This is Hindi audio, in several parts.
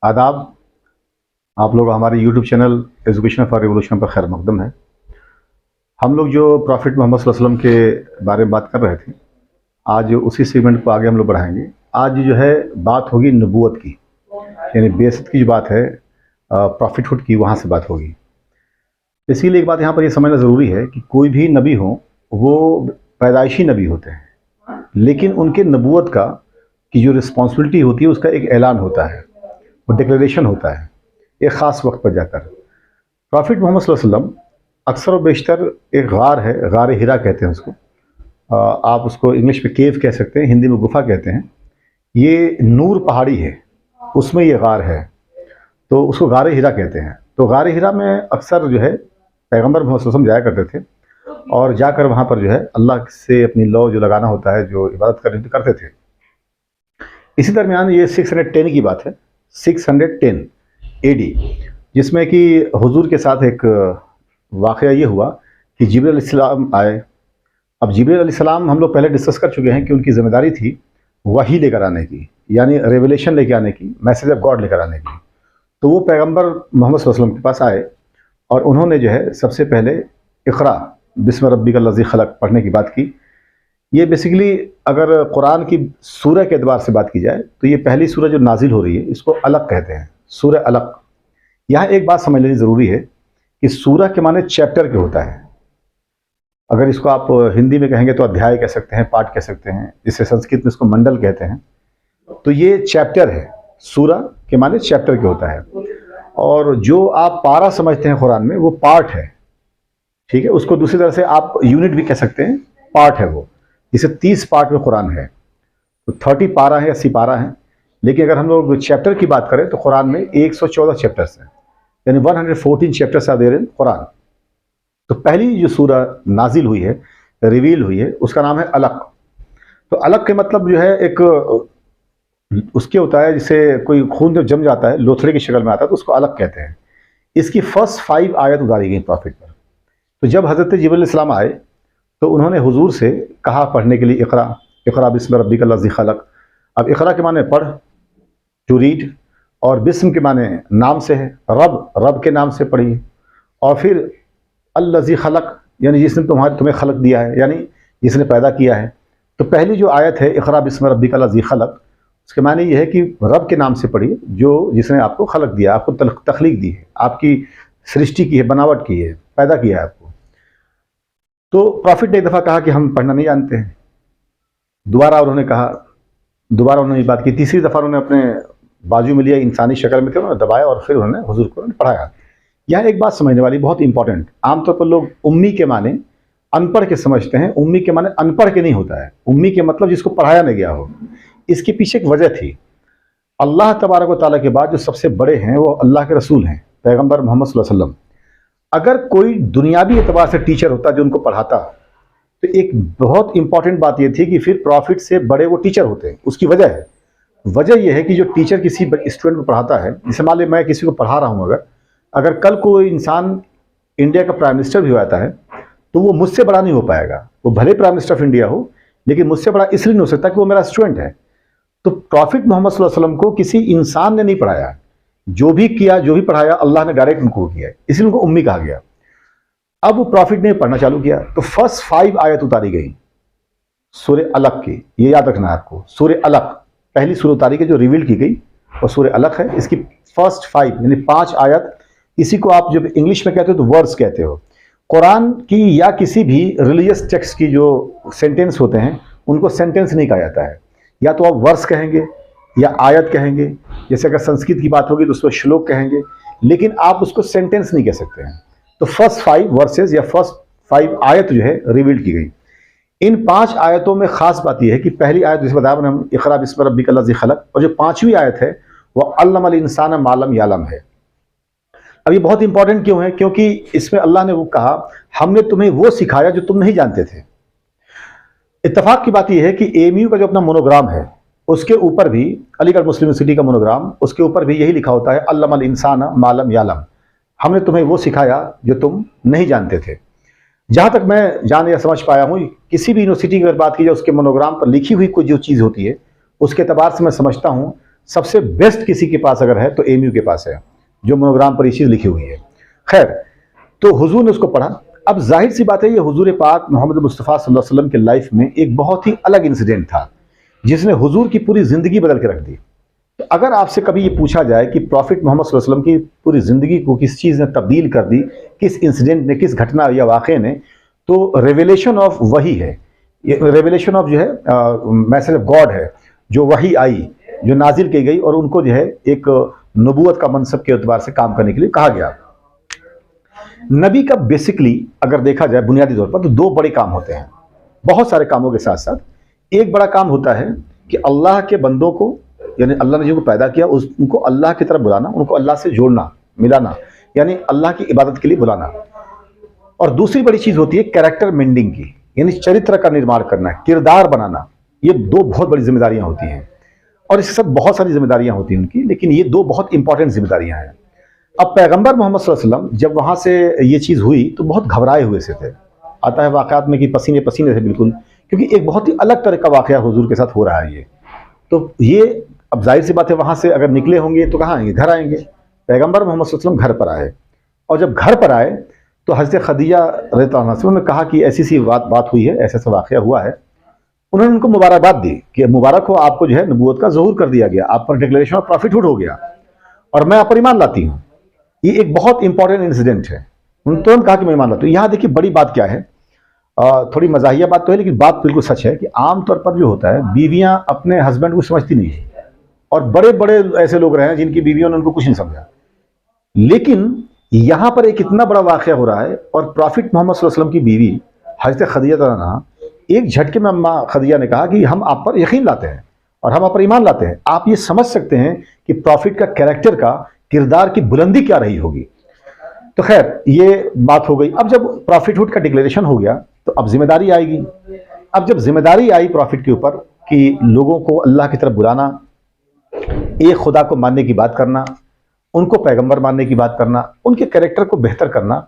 आदाब। आप लोग हमारे YouTube channel education for revolution per खैर मकदम है। हम लोग जो प्रॉफिट मोहम्मद सल्लल्लाहु अलैहि वसल्लम के बारे में बात कर रहे थे, आज उसी सेगमेंट को आगे हम लोग बढ़ाएंगे। आज जो है बात होगी नबूवत की, यानी बेसत की जो बात है प्रॉफिटहुड की, वहाँ से बात होगी। इसीलिए एक बात यहाँ पर ये समझना ज़रूरी है कि कोई भी नबी हो वो पैदाइशी नबी होते हैं, लेकिन उनके नबूवत का की जो रिस्पॉन्सिबिलिटी होती है उसका एक ऐलान होता है, वो डिक्लेरेशन होता है एक ख़ास वक्त पर जाकर। प्रॉफिट मोहम्मद सल्लल्लाहु अलैहि वसल्लम अक्सर व बेशतर एक गार है, गार हिरा कहते हैं उसको, आप उसको इंग्लिश में केव कह सकते हैं, हिंदी में गुफा कहते हैं। ये नूर पहाड़ी है, उसमें ये गार है, तो उसको गार हिरा कहते हैं। तो गार हिरा में अक्सर जो है पैगंबर मोहम्मद सल्लल्लाहु अलैहि वसल्लम जाया करते थे और जाकर वहाँ पर जो है अल्लाह से अपनी लौ जो लगाना होता है, जो इबादत करनी करते थे। इसी दरमियान ये 610 की बात है, 610 AD, जिसमें कि हुजूर के साथ एक वाक़या ये हुआ कि जिब्रील अलैहिस्सलाम आए। अब जिब्रील अलैहिस्सलाम हम लोग पहले डिस्कस कर चुके हैं कि उनकी ज़िम्मेदारी थी वही लेकर आने की, यानी रेवलेशन लेकर आने की, मैसेज ऑफ गॉड लेकर आने की। तो वो पैगंबर मोहम्मद सल्लल्लाहु अलैहि वसल्लम के पास आए और उन्होंने जो है सबसे पहले इक़रा बिस्म रब्बिकल लज़ी खलक़ पढ़ने की बात की। ये बेसिकली अगर कुरान की सूरह के एतबार से बात की जाए तो ये पहली सूरह जो नाजिल हो रही है इसको अलक़ कहते हैं, सूरह अलक़। यहाँ एक बात समझ लेनी ज़रूरी है कि सूरह के माने चैप्टर के होता है। अगर इसको आप हिंदी में कहेंगे तो अध्याय कह सकते हैं, पाठ कह सकते हैं, जिससे संस्कृत में इसको मंडल कहते हैं। तो ये चैप्टर है, सूरह के माने चैप्टर के होता है। और जो आप पारा समझते हैं कुरान में वो पार्ट है, ठीक है। उसको दूसरी तरह से आप यूनिट भी कह सकते हैं, पार्ट है वो। इसे 30 पार्ट में कुरान है, तो 30 पारा है, 80 पारा है। लेकिन अगर हम लोग चैप्टर की बात करें तो कुरान में 114 चैप्टर्स हैं, यानी 114 chapters are there in Quran. तो पहली जो सूरह नाजिल हुई है, रिवील हुई है, उसका नाम है अलक़। तो अलक़ के मतलब जो है एक उसके होता है, जिसे कोई खून जब जम जाता है लोथड़े की शक्ल में आता है तो उसको अलक़ कहते हैं। इसकी फर्स्ट 5 आयत उतारी गई प्रॉफिट पर। तो जब हज़रत जिब्रील अलैहिस्सलाम आए तो उन्होंने हुजूर से कहा पढ़ने के लिए इक़रा, इक़रा बिस्म रब्बिकल लज़ी खलक़। अब इक़रा के माने पढ़, टू रीड, और बिस्म के माने नाम से है, रब के नाम से पढ़िए, और फिर अल्लज़ी खलक़ यानी जिसने तुम्हें खलक़ दिया है, यानी जिसने पैदा किया है। तो पहली जो आयत है इक़रा बिस्म रब्बिकल लज़ी खलक़, उसके माने ये है कि रब के नाम से पढ़िए, जो जिसने आपको खलक़ दिया, आपको तख्लीक दी है, आपकी सृष्टि की है, बनावट की है, पैदा किया है आपको। तो प्रॉफिट ने एक दफ़ा कहा कि हम पढ़ना नहीं जानते हैं। दोबारा उन्होंने ये बात की। तीसरी दफ़ा उन्होंने अपने बाजू में लिया, इंसानी शक्ल में थे, उन्होंने दबाया और फिर उन्होंने हुजूर को पढ़ाया। यह एक बात समझने वाली बहुत इंपॉर्टेंट। आमतौर पर लोग उम्मी के माने अनपढ़ के समझते हैं, उम्मी के माने अनपढ़ के नहीं होता है। उम्मी के मतलब जिसको पढ़ाया नहीं गया हो। इसके पीछे एक वजह थी। अल्लाह तबारक व तआला के बाद जो सबसे बड़े हैं वो अल्लाह के रसूल हैं, पैगम्बर मोहम्मद सल्लल्लाहु अलैहि वसल्लम। अगर कोई दुनियावी एतबार से टीचर होता जो उनको पढ़ाता, तो एक बहुत इंपॉर्टेंट बात यह थी कि फिर प्रॉफिट से बड़े वो टीचर होते हैं। उसकी वजह यह है कि जो टीचर किसी स्टूडेंट को पढ़ाता है, जैसे मान लीजिए मैं किसी को पढ़ा रहा हूँ, अगर कल कोई इंसान इंडिया का प्राइम मिनिस्टर भी हो जाता है तो वो मुझसे बड़ा नहीं हो पाएगा। वो भले प्राइम मिनिस्टर ऑफ इंडिया हो, लेकिन मुझसे बड़ा इसलिए नहीं हो सकता कि वो मेरा स्टूडेंट है। तो प्रॉफिट मोहम्मद सल्लल्लाहु अलैहि वसल्लम को किसी इंसान ने नहीं पढ़ाया, जो भी किया, जो भी पढ़ाया, अल्लाह ने डायरेक्ट उनको किया, इसलिए उनको उम्मी कहा गया। अब वो प्रॉफिट ने पढ़ना चालू किया तो फर्स्ट 5 आयत उतारी गई सूरह अलक़ की। ये याद रखना है आपको, सूरह अलक़ पहली सूरह उतारी गई जो रिवील की गई, और सूरह अलक़ है। इसकी फर्स्ट 5 यानी 5 आयत, इसी को आप जब इंग्लिश में कहते हो तो वर्ड्स कहते हो। कुरान की या किसी भी रिलीजियस टेक्स्ट की जो सेंटेंस होते हैं उनको सेंटेंस नहीं कहा जाता है, या तो आप वर्स कहेंगे या आयत कहेंगे। जैसे अगर संस्कृत की बात होगी तो उसको श्लोक कहेंगे, लेकिन आप उसको सेंटेंस नहीं कह सकते हैं। तो फर्स्ट 5 वर्सेस या फर्स्ट 5 आयत जो है रिवील की गई। इन 5 आयतों में खास बात यह है कि पहली आयत जिसे बताया मैंने, इक़रा बिस्म रब्बिकल लज़ी खलक़, और जो 5वीं आयत है वह अल्लमल इंसान मा लम यालम है। अब ये बहुत इंपॉर्टेंट क्यों है? क्योंकि इसमें अल्लाह ने वो कहा, हमने तुम्हें वो सिखाया जो तुम नहीं जानते थे। इत्तेफाक की बात यह है कि AMU का जो अपना मोनोग्राम है उसके ऊपर भी, अलीगढ़ मुस्लिम यूनिवर्सिटी का मोनोग्राम, उसके ऊपर भी यही लिखा होता है, अल्लमल इंसान मा लम यालम, हमने तुम्हें वो सिखाया जो तुम नहीं जानते थे। जहाँ तक मैं जान या समझ पाया हूँ, किसी भी यूनिवर्सिटी की अगर बात की जाए उसके मोनोग्राम पर लिखी हुई कोई जो चीज़ होती है उसके एतबार से मैं समझता हूँ सबसे बेस्ट किसी के पास अगर है तो एमयू के पास है, जो मोनोग्राम पर ये चीज़ लिखी हुई है। खैर, तो हुजूर ने उसको पढ़ा। अब जाहिर सी बात है, ये हुजूर पाक मोहम्मद मुस्तफ़ा सल्लल्लाहु अलैहि वसल्लम के लाइफ में एक बहुत ही अलग इंसिडेंट था, जिसने हुजूर की पूरी ज़िंदगी बदल के रख दी। तो अगर आपसे कभी ये पूछा जाए कि प्रॉफिट मोहम्मद सल्लल्लाहु अलैहि वसल्लम की पूरी ज़िंदगी को किस चीज़ ने तब्दील कर दी, किस इंसिडेंट ने, किस घटना या वाक़े ने, तो रेवलेशन ऑफ वही है। ये रेवलेशन ऑफ जो है मैसेज ऑफ गॉड है, जो वही आई, जो नाजिल की गई, और उनको जो है एक नबूवत का मनसब के एतबार से काम करने के लिए कहा गया। नबी का बेसिकली अगर देखा जाए बुनियादी तौर पर तो दो बड़े काम होते हैं। बहुत सारे कामों के साथ साथ एक बड़ा काम होता है कि अल्लाह के बंदों को, यानी अल्लाह ने जिनको पैदा किया उनको अल्लाह की तरफ बुलाना, उनको अल्लाह से जोड़ना, मिलाना, यानी अल्लाह की इबादत के लिए बुलाना। और दूसरी बड़ी चीज़ होती है कैरेक्टर मेंडिंग की, यानी चरित्र का निर्माण करना, किरदार बनाना। ये दो बहुत बड़ी जिम्मेदारियां होती हैं, और इसके साथ बहुत सारी जिम्मेदारियां होती हैं उनकी, लेकिन ये दो बहुत इंपॉर्टेंट जिम्मेदारियां हैं। अब पैगंबर मोहम्मद सल्लल्लाहु अलैहि वसल्लम जब वहाँ से ये चीज़ हुई तो बहुत घबराए हुए से थे। आता है वाक़यात में कि पसीने पसीने थे बिल्कुल, क्योंकि एक बहुत ही अलग तरह का वाक़या हुजूर के साथ हो रहा है ये। तो ये अब जाहिर सी बात है, वहाँ से अगर निकले होंगे तो कहाँ आएंगे? घर आएंगे। पैगंबर मोहम्मद सल्लल्लाहु अलैहि वसल्लम घर पर आए, और जब घर पर आए तो हज़रत खदीजा रज़ियल्लाहु अन्हा से उन्होंने कहा कि ऐसी सी बात हुई है, ऐसा ऐसा वाक़या हुआ है। उन्होंने उनको मुबारकबाद दी कि मुबारक हो, आपको जो है नबूवत का ज़हूर कर दिया गया, आप पर डिक्लेरेशन ऑफ प्रॉफिटहुड हो गया, और मैं आप पर ईमान लाती हूँ। ये एक बहुत इंपॉर्टेंट इंसिडेंट है। उन्होंने तुरंत कहा कि मैं ईमान लाता हूँ। यहाँ देखिए बड़ी बात क्या है, थोड़ी मजाहिया बात तो है, लेकिन बात बिल्कुल सच है कि आमतौर पर जो होता है, बीवियां अपने हस्बैंड को समझती नहीं है, और बड़े बड़े ऐसे लोग रहे हैं जिनकी बीवियों ने उनको कुछ नहीं समझा। लेकिन यहाँ पर एक इतना बड़ा वाक़या हो रहा है, और प्रॉफिट मोहम्मद सल्लल्लाहु अलैहि वसल्लम की बीवी हज़रत खदीजा रज़ियल्लाहु अन्हा, एक झटके में अम्मा खदीजा ने कहा कि हम आप पर यकीन लाते हैं और हम आप पर ईमान लाते हैं। आप ये समझ सकते हैं कि प्रॉफिट का कैरेक्टर का, किरदार की बुलंदी क्या रही होगी। तो खैर ये बात हो गई। अब जब प्रॉफिटहुड का डिक्लेरेशन हो गया तो अब जिम्मेदारी आएगी। अब जब जिम्मेदारी आई प्रॉफिट के ऊपर कि लोगों को अल्लाह की तरफ बुलाना, एक खुदा को मानने की बात करना, उनको पैगंबर मानने की बात करना, उनके कैरेक्टर को बेहतर करना,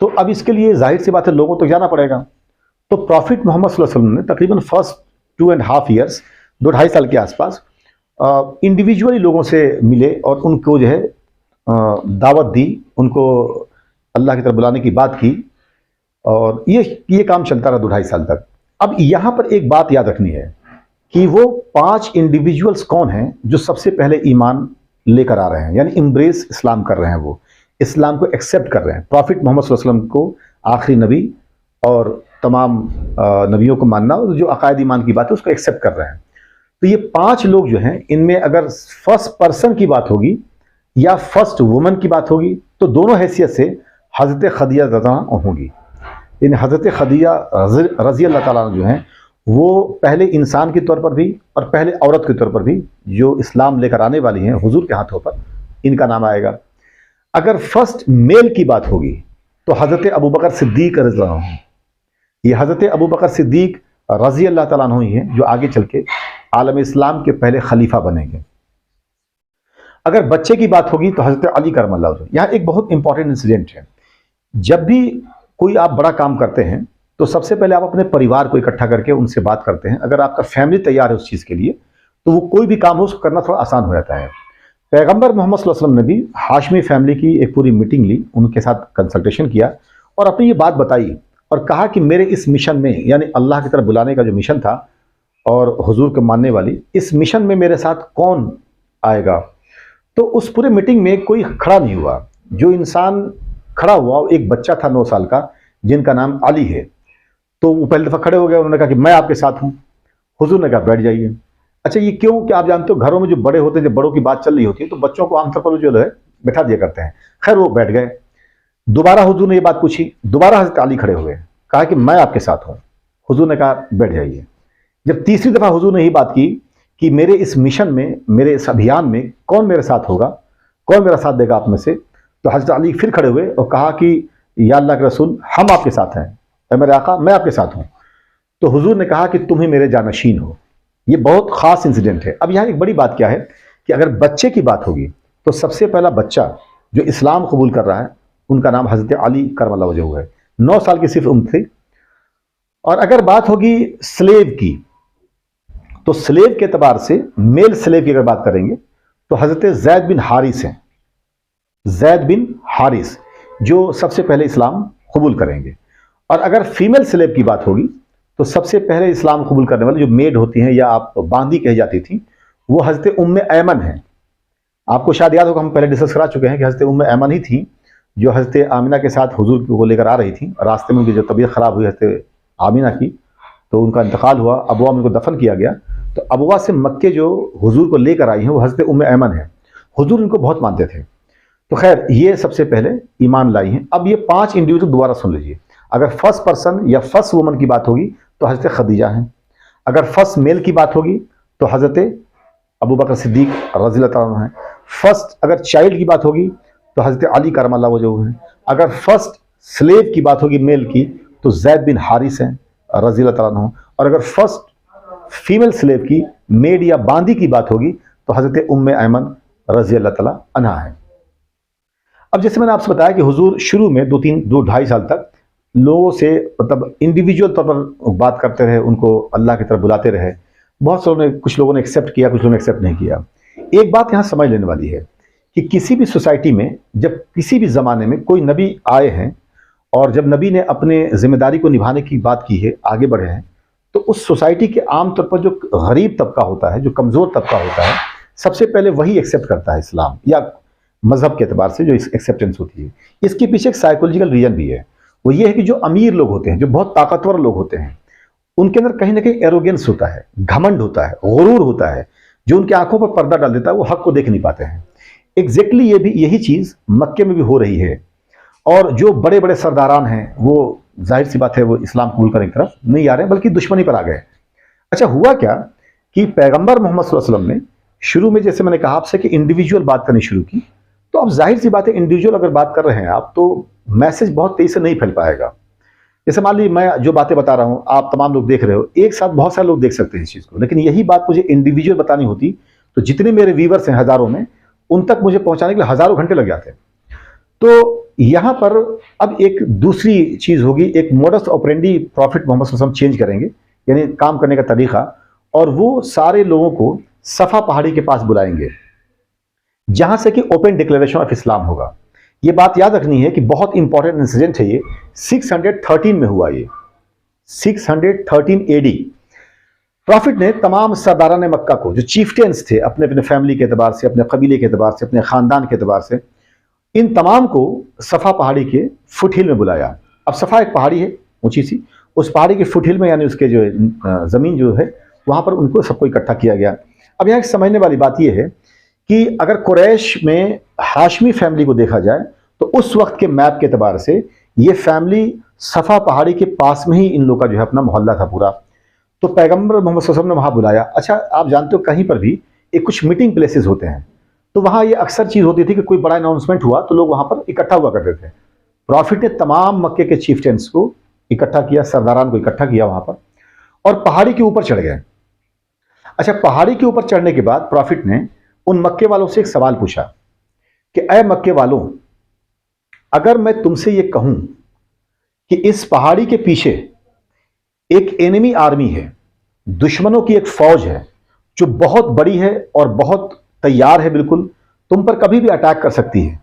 तो अब इसके लिए जाहिर सी बात है लोगों तक जाना पड़ेगा। तो प्रॉफिट मोहम्मद सल्लल्लाहु अलैहि वसल्लम ने तकरीबन फर्स्ट 2.5 ईयर्स, 2-2.5 साल के आसपास इंडिविजुअली लोगों से मिले और उनको जो है दावत दी, उनको अल्लाह की तरफ बुलाने की बात की, और ये काम चलता रहा 2-2.5 साल तक। अब यहाँ पर एक बात याद रखनी है कि वो 5 इंडिविजुअल्स कौन हैं जो सबसे पहले ईमान लेकर आ रहे हैं, यानी इम्ब्रेस इस्लाम कर रहे हैं, वो इस्लाम को एक्सेप्ट कर रहे हैं। प्रॉफिट मोहम्मद सल्लल्लाहु अलैहि वसल्लम को आखिरी नबी और तमाम नबियों को मानना, और जो अकायद ईमान की बात है उसको एक्सेप्ट कर रहे हैं। तो ये 5 लोग जो हैं, इनमें अगर फर्स्ट पर्सन की बात होगी या फर्स्ट वुमन की बात होगी तो दोनों हैसियत से हज़रत खदीजा रज़ियल्लाहु अन्हा होंगी। इन हज़रत खदीजा रज़ियल्लाहु ताला अन्हा जो हैं, वो पहले इंसान के तौर पर भी और पहले औरत के तौर पर भी जो इस्लाम लेकर आने वाली हैं हुजूर के हाथों पर, इनका नाम आएगा। अगर फर्स्ट मेल की बात होगी तो हज़रत अबू बकर सिद्दीक रज़ियल्लाहु अन्हु, ये हज़रत अबू बकर सिद्दीक रज़ियल्लाहु ताला अन्हु ही हैं जो आगे चल के आलम इस्लाम के पहले खलीफा बनेंगे। अगर बच्चे की बात होगी तो हज़रत अली करमल्लाहु वजह। यहाँ एक बहुत इंपॉर्टेंट इंसिडेंट है, जब भी कोई आप बड़ा काम करते हैं तो सबसे पहले आप अपने परिवार को इकट्ठा करके उनसे बात करते हैं। अगर आपका फैमिली तैयार है उस चीज़ के लिए तो वो कोई भी काम हो उसको करना थोड़ा आसान हो जाता है। पैगंबर मोहम्मद सल्लल्लाहु अलैहि वसल्लम ने भी हाशमी फैमिली की एक पूरी मीटिंग ली, उनके साथ कंसल्टेशन किया और अपनी ये बात बताई और कहा कि मेरे इस मिशन में, यानी अल्लाह की तरफ बुलाने का जो मिशन था और हुजूर को मानने वाली, इस मिशन में मेरे साथ कौन आएगा। तो उस पूरे मीटिंग में कोई खड़ा नहीं हुआ। जो इंसान खड़ा हुआ वो एक बच्चा था 9 साल का, जिनका नाम अली है। तो वो पहली दफ़ा खड़े हो गए, उन्होंने कहा कि मैं आपके साथ हूँ। हुजूर ने कहा बैठ जाइए। अच्छा, ये क्यों? कि आप जानते हो घरों में जो बड़े होते हैं, जब बड़ों की बात चल रही होती है तो बच्चों को आमतौर पर जो है बैठा दिया करते हैं। खैर वो बैठ गए। दोबारा हुजूर ने ये बात पूछी, दोबारा हज़रत अली खड़े हुए, कहा कि मैं आपके साथ हूँ। हुजूर ने कहा बैठ जाइए। जब तीसरी दफ़ा हुजूर ने यही बात की कि मेरे इस मिशन में, मेरे इस अभियान में कौन मेरे साथ होगा, कौन मेरा साथ देगा आप में से, तो हज़रत अली फिर खड़े हुए और कहा कि या अल्लाह के रसूल, हम आपके साथ हैं, मेरे आका मैं आपके साथ हूँ। तो हुजूर ने कहा कि तुम ही मेरे जानशीन हो। ये बहुत ख़ास इंसिडेंट है। अब यहाँ एक बड़ी बात क्या है कि अगर बच्चे की बात होगी तो सबसे पहला बच्चा जो इस्लाम कबूल कर रहा है उनका नाम हज़रत अली करमल्लाहु वजहू है। 9 साल की सिर्फ उम्र थी। और अगर बात होगी स्लेव की, तो स्लेव के एतबार से, मेल स्लेव की अगर बात करेंगे तो हज़रत ज़ैद बिन हारिस हैं, ज़ैद बिन हारिस जो सबसे पहले इस्लाम कबूल करेंगे। और अगर फीमेल स्लेव की बात होगी तो सबसे पहले इस्लाम कबूल करने वाली जो मेड होती हैं या आप बांदी कही जाती थी, वो हज़रत उम्मे ऐमन है। आपको शायद याद होगा, हम पहले डिस्कस करा चुके हैं कि हज़रत उम्मे ऐमन ही थी जो हज़रत आमिना के साथ हुजूर को लेकर आ रही थी। रास्ते में उनकी जो तबीयत ख़राब हुई हज़रत आमिना की, तो उनका इंतकाल हुआ, अबवा में उनको दफन किया गया। तो अबवा से मक्के जो हुजूर को लेकर आई हैं वो हज़रत उम्मे ऐमन है। हुजूर इनको बहुत मानते थे। तो खैर ये सबसे पहले ईमान लाई हैं। अब ये 5 इंडिविजुअल दोबारा सुन लीजिए। अगर फर्स्ट पर्सन या फर्स्ट वुमन की बात होगी तो हज़रत खदीजा हैं। अगर फर्स्ट मेल की बात होगी तो हज़रत अबू बकर सिद्दीक रज़ियल्लाहु अन्हु हैं। फर्स्ट अगर चाइल्ड की बात होगी तो हज़रत अली करमल्लाहु वजहू हैं। अगर फर्स्ट स्लेव की बात होगी मेल की तो ज़ैद बिन हारिस हैं रज़ियल्लाहु अन्हु। और अगर फर्स्ट फीमेल स्लेव की मेड या बांदी की बात होगी तो हज़रत उम्मे ऐमन रज़ियल्लाहु तआला अन्हा है। अब जैसे मैंने आपसे बताया कि हुजूर शुरू में 2-2.5 साल तक लोगों से मतलब इंडिविजुअल तौर पर बात करते रहे, उनको अल्लाह की तरफ बुलाते रहे। बहुत से लोगों ने, कुछ लोगों ने एक्सेप्ट किया, कुछ लोगों ने एक्सेप्ट नहीं किया। एक बात यहाँ समझ लेने वाली है कि किसी भी सोसाइटी में जब किसी भी ज़माने में कोई नबी आए हैं और जब नबी ने अपने जिम्मेदारी को निभाने की बात की है, आगे बढ़े हैं, तो उस सोसाइटी के आमतौर पर जो गरीब तबका होता है, जो कमज़ोर तबका होता है, सबसे पहले वही एक्सेप्ट करता है इस्लाम या मज़हब के एतबार से जो एक्सेप्टेंस होती है। इसके पीछे एक साइकोलॉजिकल रीजन भी है। वो ये है कि जो अमीर लोग होते हैं, जो बहुत ताकतवर लोग होते हैं, उनके अंदर कहीं ना कहीं एरोगेंस होता है, घमंड होता है, गुरूर होता है, जो उनकी आंखों पर पर्दा डाल देता है। वो हक को देख नहीं पाते हैं। एग्जैक्टली यही चीज़ मक्के में भी हो रही है। और जो बड़े बड़े सरदारान हैं वो जाहिर सी बात है वो इस्लाम कबूल करने की तरफ नहीं आ रहे हैं, बल्कि दुश्मनी पर आ गए। अच्छा, हुआ क्या कि पैगंबर मोहम्मद सल्लल्लाहु अलैहि वसल्लम ने शुरू में, जैसे मैंने कहा आपसे, कि इंडिविजुअल बात करनी शुरू की। तो अब जाहिर सी बात है, इंडिविजुअल अगर बात कर रहे हैं आप तो मैसेज बहुत तेजी से नहीं फैल पाएगा। जैसे मान लीजिए मैं जो बातें बता रहा हूं, आप तमाम लोग देख रहे हो, एक साथ बहुत सारे लोग देख सकते हैं इस चीज़ को, लेकिन यही बात मुझे इंडिविजुअल बतानी होती तो जितने मेरे व्यूवर्स हैं हज़ारों में, उन तक मुझे पहुंचाने के लिए हज़ारों घंटे लग जाते हैं। तो यहाँ पर अब एक दूसरी चीज़ होगी, एक मोडस ऑपरेंडी प्रॉफिट मोहम्मद सल्लल्लाहु अलैहि वसल्लम चेंज करेंगे, यानी काम करने का तरीका। और वो सारे लोगों को सफ़ा पहाड़ी के पास बुलाएंगे, जहां से कि ओपन डिक्लेरेशन ऑफ इस्लाम होगा। ये बात याद रखनी है कि बहुत इंपॉर्टेंट इंसिडेंट है ये। 613 में हुआ ये, 613 AD। प्रॉफिट ने तमाम सरदारान मक्का को, जो चीफ्टेंस थे, अपने अपने फैमिली के एतबार से, अपने कबीले के एतबार से, अपने ख़ानदान के एतबार से, इन तमाम को सफ़ा पहाड़ी के फुट हिल में बुलाया। अब सफ़ा एक पहाड़ी है ऊंची सी, उस पहाड़ी के फुट हिल में, यानी उसके जो ज़मीन जो है, वहाँ पर उनको सबको इकट्ठा किया गया। अब यहाँ समझने वाली बात यह है कि अगर कुरैश में हाशमी फैमिली को देखा जाए तो उस वक्त के मैप के एतबार से ये फैमिली सफ़ा पहाड़ी के पास में ही इन लोग का जो है अपना मोहल्ला था पूरा। तो पैगंबर मोहम्मद सल्लल्लाहु अलैहि वसल्लम ने वहाँ बुलाया। अच्छा, आप जानते हो कहीं पर भी एक कुछ मीटिंग प्लेसेस होते हैं, तो वहाँ ये अक्सर चीज़ होती थी कि कोई बड़ा अनाउंसमेंट हुआ तो लोग वहाँ पर इकट्ठा हुआ करते थे। प्रॉफिट ने तमाम मक्के के चीफ्टेंस को इकट्ठा किया, सरदारान को इकट्ठा किया वहाँ पर, और पहाड़ी के ऊपर चढ़ गए। अच्छा, पहाड़ी के ऊपर चढ़ने के बाद प्रॉफिट ने उन मक्के वालों से एक सवाल पूछा कि ऐ मक्के वालों, अगर मैं तुमसे ये कहूं कि इस पहाड़ी के पीछे एक एनिमी आर्मी है, दुश्मनों की एक फौज है जो बहुत बड़ी है और बहुत तैयार है, बिल्कुल तुम पर कभी भी अटैक कर सकती है,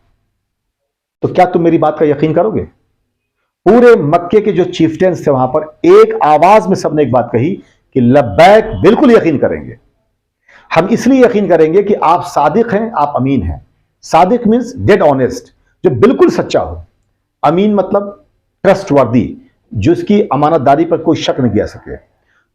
तो क्या तुम मेरी बात का यकीन करोगे? पूरे मक्के के जो चीफ्टेंस थे वहां पर एक आवाज में सबने एक बात कही कि लब्बैक, बिल्कुल यकीन करेंगे। हम इसलिए यकीन करेंगे कि आप सादिक हैं, आप अमीन हैं। सादिक मीन्स डेड ऑनेस्ट, जो बिल्कुल सच्चा हो। अमीन मतलब ट्रस्टवर्दी, जिसकी अमानतदारी पर कोई शक नहीं किया सके।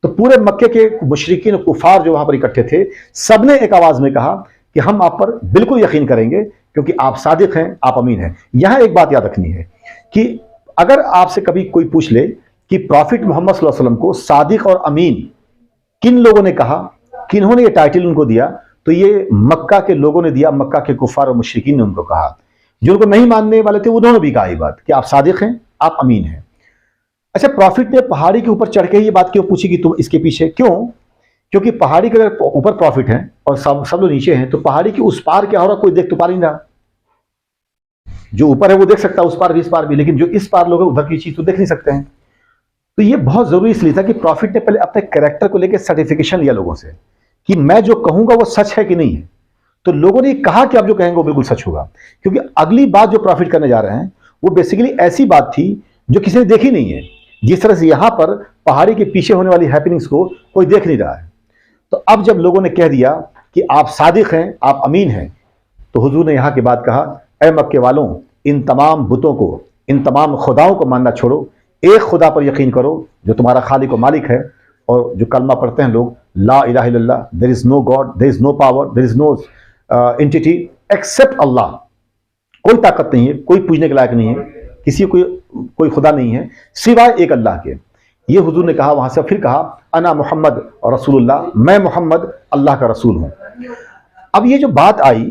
तो पूरे मक्के के मुशरिकीन और कुफार जो वहां पर इकट्ठे थे, सबने एक आवाज में कहा कि हम आप पर बिल्कुल यकीन करेंगे क्योंकि आप सादिक हैं, आप अमीन हैं। यहां एक बात याद रखनी है कि अगर आपसे कभी कोई पूछ ले कि प्रॉफिट मोहम्मद सल्लल्लाहु अलैहि वसल्लम को सादिक और अमीन किन लोगों ने कहा, किन्होंने ये टाइटल उनको दिया, तो ये मक्का के लोगों ने दिया, मक्का के कुफार और मुशरिकीन ने उनको कहा। जो उनको नहीं मानने वाले थे उन्होंने भी कहा ये बात कि आप सादिक हैं, आप अमीन हैं। अच्छा, प्रॉफिट ने पहाड़ी के ऊपर चढ़ के ये बात क्यों पूछी कि तुम इसके पीछे क्यों? क्योंकि पहाड़ी के अगर ऊपर प्रॉफिट है और सब लोग नीचे हैं, तो पहाड़ी के उस पार क्या हो रहा कोई देख तो पा नहीं रहा। जो ऊपर है वो देख सकता है, उस पार भी इस पार भी, लेकिन जो इस पार लोग हैं उधर की चीज तो देख नहीं सकते हैं। तो ये बहुत जरूरी इसलिए था कि प्रॉफिट ने पहले अपने कैरेक्टर को लेकर सर्टिफिकेशन लिया लोगों से कि मैं जो कहूंगा वो सच है कि नहीं है। तो लोगों ने कहा कि आप जो कहेंगे वो बिल्कुल सच होगा, क्योंकि अगली बात जो प्रॉफिट करने जा रहे हैं वो बेसिकली ऐसी बात थी जो किसी ने देखी नहीं है। जिस तरह से यहां पर पहाड़ी के पीछे होने वाली हैपनिंग्स को कोई देख नहीं रहा है, तो अब जब लोगों ने कह दिया कि आप सादिक हैं, आप अमीन हैं, तो हुजूर ने यहां के बाद कहा, ऐ मक्के वालों, इन तमाम बुतों को, इन तमाम खुदाओं को मानना छोड़ो, एक खुदा पर यकीन करो जो तुम्हारा खालिक और मालिक है। और जो कलमा पढ़ते हैं लोग, ला इलाहा इल्लल्लाह, there is no god, there is no power, there is no entity except Allah. कोई ताकत नहीं है, कोई पूजने के लायक नहीं है, किसी कोई खुदा नहीं है सिवाय एक अल्लाह के। ये हुजूर ने कहा। वहां से फिर कहा, अना मोहम्मद और रसूलुल्लाह, मैं मोहम्मद अल्लाह का रसूल हूं। अब ये जो बात आई,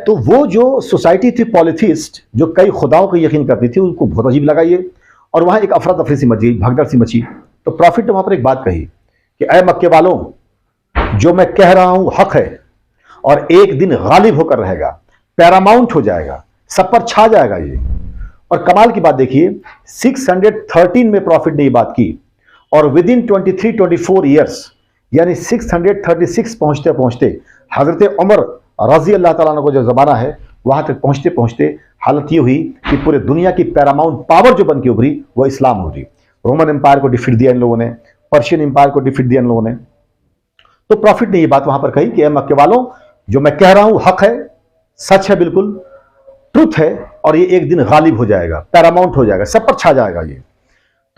तो वो जो सोसाइटी थी पॉलिथिस्ट, जो कई खुदाओं को यकीन करती थी, उनको बहुत अजीब लगा ये, और वहां एक अफरा तफरी सी मच गई, भगदड़ सी मची। तो प्रॉफिट ने वहां पर एक बात कही कि ऐ मक्के वालों, जो मैं कह रहा हूं हक है और एक दिन गालिब होकर रहेगा, पैरामाउंट हो जाएगा, सब पर छा जाएगा ये। और कमाल की बात देखिए, 613 में प्रॉफिट ने ये बात की, और विद इन 23-24 ईयर्स, यानी 636 पहुंचते पहुंचते हजरत उमर रजी अल्लाह ताला अन्हु को जो जमाना है, वहां तक पहुंचते पहुंचते हालत ये हुई कि पूरे दुनिया की पैरामाउंट पावर जो बन के उभरी वो इस्लाम हो रही। रोमन एम्पायर को डिफीट दिया इन लोगों ने, पर्शियन एम्पायर को डिफीट दिया इन लोगों ने। तो प्रॉफिट ने ये बात वहां पर कही कि ऐ मक्के वालों, जो मैं कह रहा हूं हक है, सच है, बिल्कुल ट्रुथ है, और ये एक दिन गालिब हो जाएगा, पैरामाउंट हो जाएगा, सब पर छा जाएगा ये।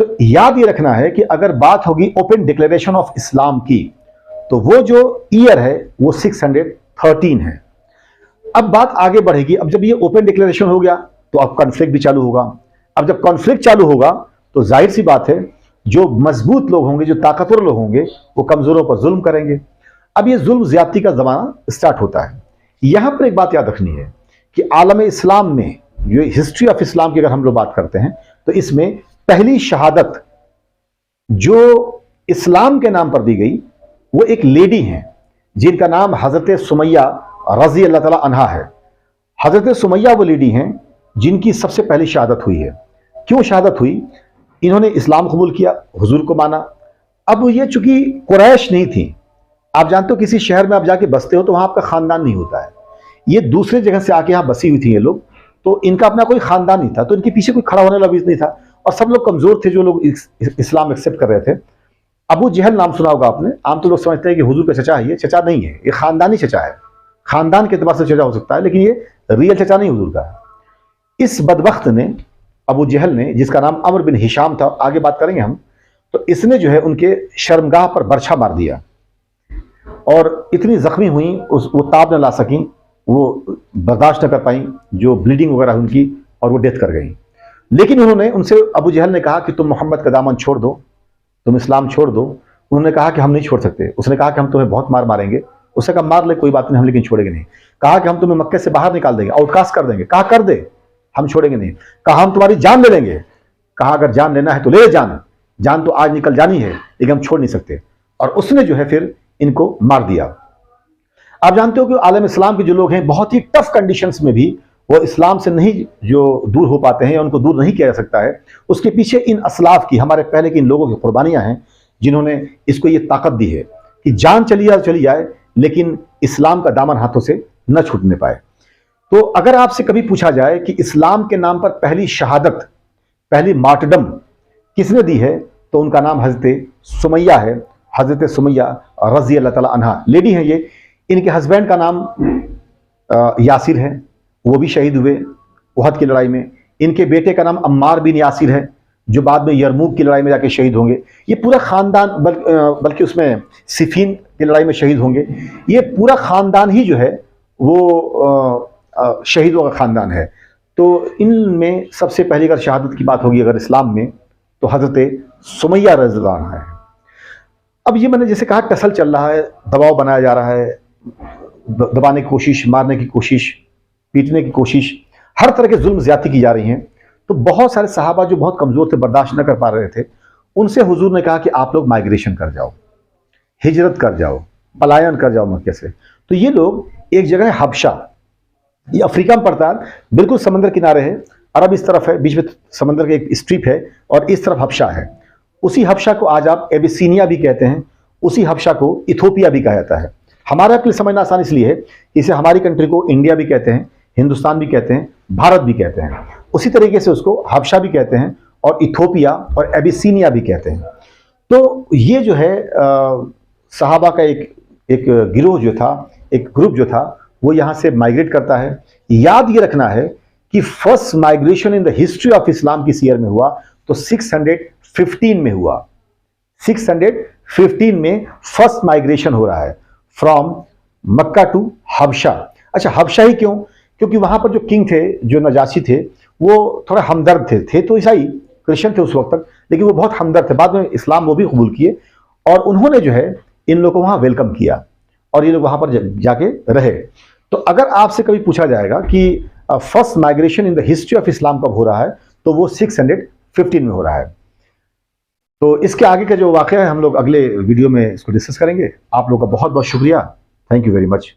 तो याद ये रखना है कि अगर बात होगी ओपन डिक्लेरेशन ऑफ इस्लाम की, तो वो जो ईयर है वो 613 है। अब बात आगे बढ़ेगी। अब जब ये ओपन डिक्लेरेशन हो गया तो अब कॉन्फ्लिक्ट भी चालू होगा। अब जब कॉन्फ्लिक्ट चालू होगा तो जाहिर सी बात है, जो मजबूत लोग होंगे, जो ताकतवर लोग होंगे, वो कमजोरों पर जुल्म करेंगे। अब ये जुल्म ज्यादती का जमाना स्टार्ट होता है। यहां पर एक बात याद रखनी है कि आलम इस्लाम में, जो हिस्ट्री ऑफ इस्लाम की अगर हम लोग बात करते हैं, तो इसमें पहली शहादत जो इस्लाम के नाम पर दी गई वो एक लेडी हैं जिनका नाम हजरत सुमैया रजी अल्लाह ताला अन्हा है। हजरत सुमैया वो लेडी हैं जिनकी सबसे पहली शहादत हुई है। क्यों शहादत हुई? इन्होंने इस्लाम कबूल किया, हुजूर को माना। अब ये चूंकि कुरैश नहीं थी, आप जानते हो किसी शहर में आप जाके बसते हो तो वहां आपका खानदान नहीं होता है। ये दूसरे जगह से आके यहाँ बसी हुई थी ये लोग, तो इनका अपना कोई खानदान नहीं था, तो इनके पीछे कोई खड़ा होने वाला भी नहीं था, और सब लोग कमजोर थे जो लोग इस्लाम एक्सेप्ट कर रहे थे। अबू जहल नाम सुना होगा आपने। आम तो लोग समझते हैं कि हुजूर का चचा है, ये चचा नहीं है, ये खानदानी चचा है। खानदान के एतबार से चचा हो सकता है, लेकिन ये रियल चचा नहीं हुजूर का है। इस बदबख्त ने, अबू जहल ने, जिसका नाम अमर बिन हिशाम था, आगे बात करेंगे हम, तो इसने जो है उनके शर्मगाह पर बर्छा मार दिया और इतनी जख्मी हुई, वो ताब न ला सकी, वो बर्दाश्त न कर पाई जो ब्लीडिंग वगैरह उनकी, और वो डेथ कर गई। लेकिन उन्होंने, उनसे अबू जहल ने कहा कि तुम मोहम्मद का दामन छोड़ दो, तुम इस्लाम छोड़ दो। उन्होंने कहा कि हम नहीं छोड़ सकते। उसने कहा कि हम तुम्हें बहुत मार मारेंगे। उसने कहा मार ले, कोई बात नहीं, हम लेकिन छोड़ेंगे नहीं। कहा कि हम तुम्हें मक्के से बाहर निकाल देंगे, आउटकास्ट कर देंगे। कहा कर दे, हम छोड़ेंगे नहीं। कहा हम तुम्हारी जान ले लेंगे। कहा अगर जान लेना है तो ले जान, जान तो आज निकल जानी है, लेकिन हम छोड़ नहीं सकते। और उसने जो है फिर इनको मार दिया। आप जानते हो कि आलम इस्लाम के जो लोग हैं, बहुत ही टफ कंडीशंस में भी वो इस्लाम से नहीं जो दूर हो पाते हैं, या उनको दूर नहीं किया जा सकता है। उसके पीछे इन असलाफ की, हमारे पहले के इन लोगों की कुर्बानियां हैं, जिन्होंने इसको ये ताकत दी है कि जान चली जाए लेकिन इस्लाम का दामन हाथों से न छूटने पाए। तो अगर आपसे कभी पूछा जाए कि इस्लाम के नाम पर पहली शहादत, पहली मार्टरडम किसने दी है, तो उनका नाम हजरत सुमैया है। हजरत सुमैया रजी अल्लाह ताला अन्हा लेडी हैं ये। इनके हस्बैंड का नाम यासिर है, वो भी शहीद हुए उहद की लड़ाई में। इनके बेटे का नाम अम्मार बिन यासिर है, जो बाद में यरमूक की लड़ाई में जाके शहीद होंगे। ये पूरा खानदान, बल्कि उसमें सिफीन की लड़ाई में शहीद होंगे। ये पूरा खानदान ही जो है वो शहीदों का खानदान है। तो इनमें सबसे पहली अगर शहादत की बात होगी अगर इस्लाम में, तो हजरत सुमैया रज़ियल्लाहु अन्हा है। अब ये मैंने जैसे कहा, टसल चल रहा है, दबाव बनाया जा रहा है, दबाने की कोशिश, मारने की कोशिश, पीटने की कोशिश, हर तरह के जुल्म ज्यादती की जा रही हैं। तो बहुत सारे सहाबा जो बहुत कमजोर थे, बर्दाश्त न कर पा रहे थे, उनसे हुजूर ने कहा कि आप लोग माइग्रेशन कर जाओ, हिजरत कर जाओ, पलायन कर जाओ मक्के से। तो ये लोग एक जगह है हबशा, ये अफ्रीका में पड़ता है, बिल्कुल समंदर किनारे है। अरब इस तरफ है, बीच में समंदर का एक स्ट्रिप है, और इस तरफ हबशा है। उसी हबशा को आज आप एबिसीनिया भी कहते हैं, उसी हबशा को इथोपिया भी कहा जाता है। हमारे आपके लिए समझना आसान इसलिए है, इसे हमारी कंट्री को इंडिया भी कहते हैं, हिंदुस्तान भी कहते हैं, भारत भी कहते हैं। उसी तरीके से उसको हबशा भी कहते हैं और इथोपिया और एबिसीनिया भी कहते हैं। तो ये जो है सहाबा का एक गिरोह जो था, एक ग्रुप जो था, वो यहाँ से माइग्रेट करता है। याद ये रखना है कि first migration in the history of Islam किस ईयर में हुआ, तो 615 में हुआ। 615 में फर्स्ट माइग्रेशन हो रहा है फ्रॉम मक्का टू हबशा। अच्छा, हबशा ही क्यों? क्योंकि वहां पर जो किंग थे, जो नजाशी थे, वो थोड़ा हमदर्द थे तो ईसाई क्रिश्चियन थे उस वक्त तक, लेकिन वो बहुत हमदर्द थे। बाद में इस्लाम वो भी कबूल किए और उन्होंने जो है इन लोगों को वहां वेलकम किया और ये लोग वहां पर जाके रहे। तो अगर आपसे कभी पूछा जाएगा कि first migration in the history of Islam कब हो रहा है, तो वो 615 में हो रहा है। तो इसके आगे का जो वाकया है हम लोग अगले वीडियो में इसको डिस्कस करेंगे। आप लोग का बहुत बहुत शुक्रिया। Thank you very much.